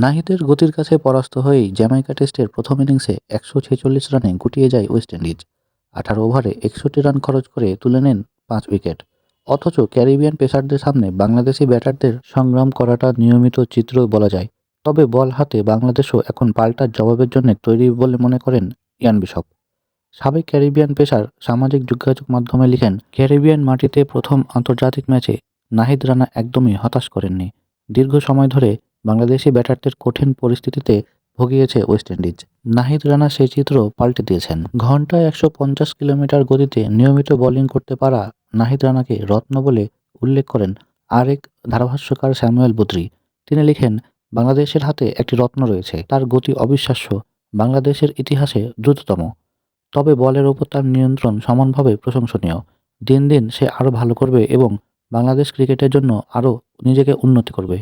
নাহিদের গতির কাছে পরাস্ত হয়েই জ্যামাইকা টেস্টের প্রথম ইনিংসে ১৪৬ রানে গুটিয়ে যায় ওয়েস্ট ইন্ডিজ। ১৮ ওভারে ৬১ রান খরচ করে তুলে নেন ৫ উইকেট। অথচ ক্যারিবিয়ান পেসারদের সামনে বাংলাদেশি ব্যাটারদের সংগ্রাম করাটা নিয়মিত চিত্র বলা যায়। তবে বল হাতে বাংলাদেশও এখন পাল্টা জবাবের জন্য তৈরি বলে মনে করেন ইয়ান বিশপ। সাবেক ক্যারিবিয়ান পেসার সামাজিক যোগাযোগ মাধ্যমে লিখেন, ক্যারিবিয়ান মাটিতে প্রথম আন্তর্জাতিক ম্যাচে নাহিদ রানা একদমই হতাশ করেননি। দীর্ঘ সময় ধরে বাংলাদেশি ব্যাটারদের কঠিন পরিস্থিতিতে ভুগিয়েছে ওয়েস্ট ইন্ডিজ। নাহিদ রানা সেই চিত্র পাল্টে দিয়েছেন। ঘন্টায় ১৫০ কিলোমিটার গতিতে নিয়মিত বোলিং করতে পারা নাহিদ রানাকে রত্ন বলে উল্লেখ করেন আরেক ধারাভাষ্যকার স্যামুয়েল বুদ্রি। তিনি লিখেন, বাংলাদেশের হাতে একটি রত্ন রয়েছে, তার গতি অবিশ্বাস্য, বাংলাদেশের ইতিহাসে দ্রুততম। তবে বলের ওপর তার নিয়ন্ত্রণ সমানভাবে প্রশংসনীয়। দিন দিন সে আরও ভালো করবে এবং বাংলাদেশ ক্রিকেটের জন্য আরও নিজেকে উন্নতি করবে।